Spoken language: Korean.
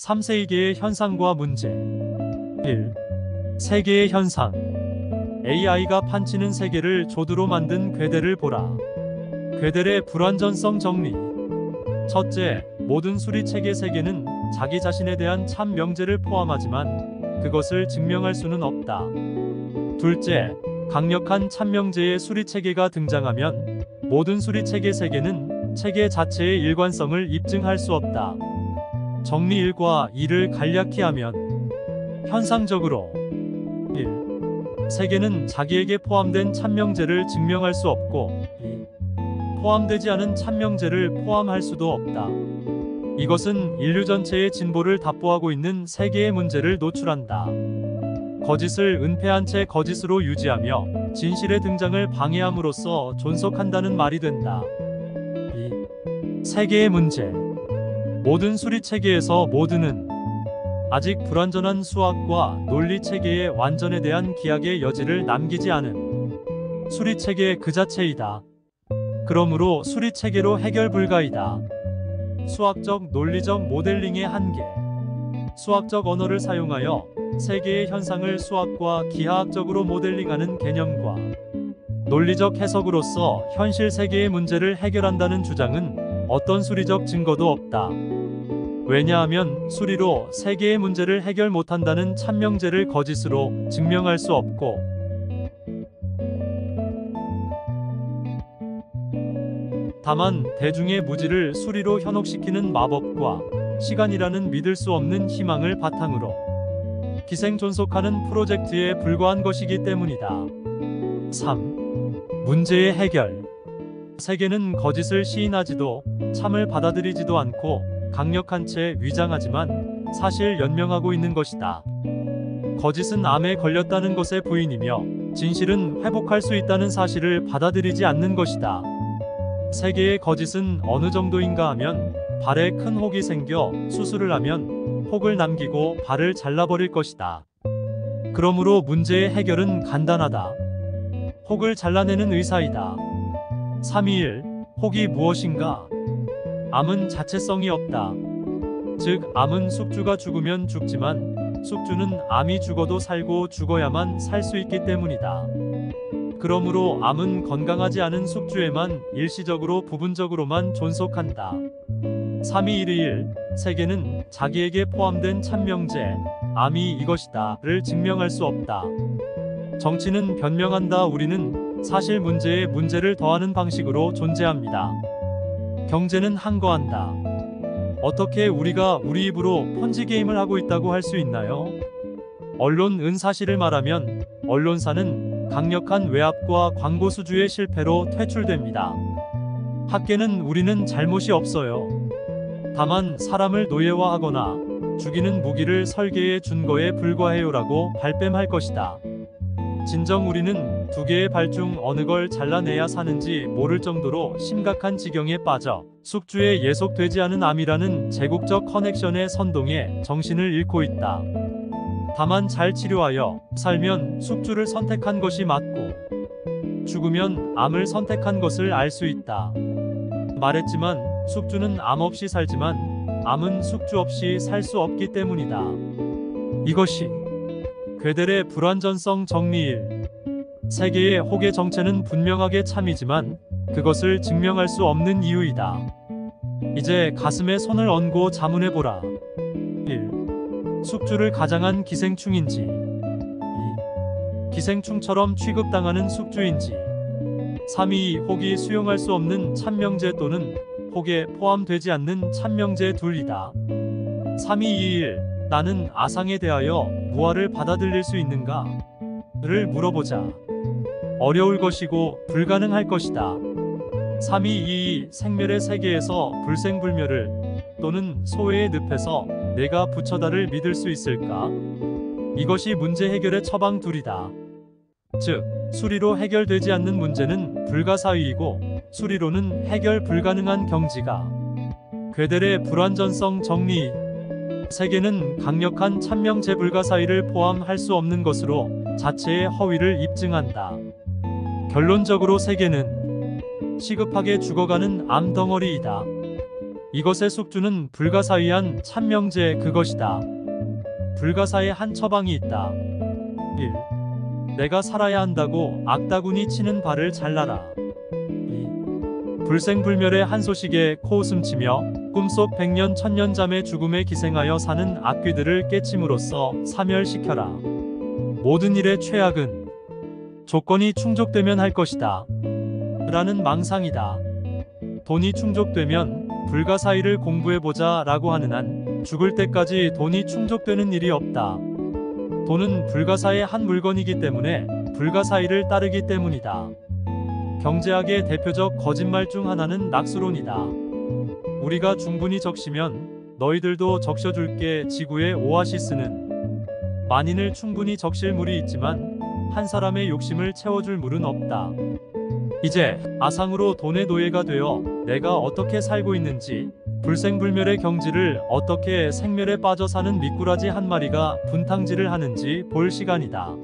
3세계의 현상과 문제. 1. 세계의 현상. AI가 판치는 세계를 조두로 만든 괴델을 보라. 괴델의 불완전성 정리. 첫째, 모든 수리체계 세계는 자기 자신에 대한 참 명제를 포함하지만 그것을 증명할 수는 없다. 둘째, 강력한 참명제의 수리체계가 등장하면 모든 수리체계 세계는 체계 자체의 일관성을 입증할 수 없다. 정리 1과 2를 간략히 하면 현상적으로 1. 세계는 자기에게 포함된 참명제를 증명할 수 없고 2. 포함되지 않은 참명제를 포함할 수도 없다. 이것은 인류 전체의 진보를 답보하고 있는 세계의 문제를 노출한다. 거짓을 은폐한 채 거짓으로 유지하며 진실의 등장을 방해함으로써 존속한다는 말이 된다. 2. 세계의 문제. 모든 수리체계에서 모두는 아직 불완전한 수학과 논리체계의 완전에 대한 기약의 여지를 남기지 않은 수리체계 그 자체이다. 그러므로 수리체계로 해결 불가이다. 수학적 논리적 모델링의 한계. 수학적 언어를 사용하여 세계의 현상을 수학과 기하학적으로 모델링하는 개념과 논리적 해석으로서 현실 세계의 문제를 해결한다는 주장은 어떤 수리적 증거도 없다. 왜냐하면 수리로 세계의 문제를 해결 못한다는 참명제를 거짓으로 증명할 수 없고 다만 대중의 무지를 수리로 현혹시키는 마법과 시간이라는 믿을 수 없는 희망을 바탕으로 기생존속하는 프로젝트에 불과한 것이기 때문이다. 3. 문제의 해결. 세계는 거짓을 시인하지도 참을 받아들이지도 않고 강력한 채 위장하지만 사실 연명하고 있는 것이다. 거짓은 암에 걸렸다는 것의 부인이며 진실은 회복할 수 있다는 사실을 받아들이지 않는 것이다. 세계의 거짓은 어느 정도인가 하면 발에 큰 혹이 생겨 수술을 하면 혹을 남기고 발을 잘라버릴 것이다. 그러므로 문제의 해결은 간단하다. 혹을 잘라내는 의사이다. 321. 혹이 무엇인가? 암은 자체성이 없다. 즉, 암은 숙주가 죽으면 죽지만 숙주는 암이 죽어도 살고 죽어야만 살 수 있기 때문이다. 그러므로 암은 건강하지 않은 숙주에만 일시적으로 부분적으로만 존속한다. 321. 세계는 자기에게 포함된 참명제, 암이 이것이다를 증명할 수 없다. 정치는 변명한다. 우리는 사실 문제에 문제를 더하는 방식으로 존재합니다. 경제는 항거한다. 어떻게 우리가 우리 입으로 폰지 게임을 하고 있다고 할 수 있나요? 언론은 사실을 말하면 언론사는 강력한 외압과 광고 수주의 실패로 퇴출됩니다. 학계는 우리는 잘못이 없어요. 다만 사람을 노예화하거나 죽이는 무기를 설계해 준 거에 불과해요라고 발뺌할 것이다. 진정 우리는 두 개의 발 중 어느 걸 잘라내야 사는지 모를 정도로 심각한 지경에 빠져 숙주에 예속되지 않은 암이라는 제국적 커넥션의 선동에 정신을 잃고 있다. 다만 잘 치료하여 살면 숙주를 선택한 것이 맞고 죽으면 암을 선택한 것을 알 수 있다. 말했지만 숙주는 암 없이 살지만 암은 숙주 없이 살 수 없기 때문이다. 이것이 괴델의 불완전성 정리 1. 세계의 혹의 정체는 분명하게 참이지만 그것을 증명할 수 없는 이유이다. 이제 가슴에 손을 얹고 자문해보라. 1. 숙주를 가장한 기생충인지 2. 기생충처럼 취급당하는 숙주인지 3. 혹이 수용할 수 없는 참명제 또는 혹에 포함되지 않는 참명제 둘이다. 321. 나는 아상에 대하여 무아를 받아들일 수 있는가? 를 물어보자. 어려울 것이고 불가능할 것이다. 3222. 생멸의 세계에서 불생불멸을 또는 소외의 늪에서 내가 부처다를 믿을 수 있을까? 이것이 문제 해결의 처방 둘이다. 즉, 수리로 해결되지 않는 문제는 불가사의이고 수리로는 해결 불가능한 경지가 괴델의 불완전성 정리. 세계는 강력한 참명제 불가사의를 포함할 수 없는 것으로 자체의 허위를 입증한다. 결론적으로 세계는 시급하게 죽어가는 암덩어리이다. 이것의 숙주는 불가사의한 찬명제 그것이다. 불가사의 한 처방이 있다. 1. 내가 살아야 한다고 악다구니 치는 발을 잘라라. 2. 불생불멸의 한 소식에 코웃음치며 꿈속 백년 천년 잠의 죽음에 기생하여 사는 악귀들을 깨침으로써 사멸시켜라. 모든 일의 최악은 조건이 충족되면 할 것이다. 라는 망상이다. 돈이 충족되면 불가사의를 공부해보자 라고 하는 한 죽을 때까지 돈이 충족되는 일이 없다. 돈은 불가사의 한 물건이기 때문에 불가사의를 따르기 때문이다. 경제학의 대표적 거짓말 중 하나는 낙수론이다. 우리가 충분히 적시면 너희들도 적셔줄게. 지구의 오아시스는 만인을 충분히 적실 물이 있지만 한 사람의 욕심을 채워줄 물은 없다. 이제 아상으로 돈의 노예가 되어 내가 어떻게 살고 있는지, 불생불멸의 경지를 어떻게 생멸에 빠져 사는 미꾸라지 한 마리가 분탕질을 하는지 볼 시간이다.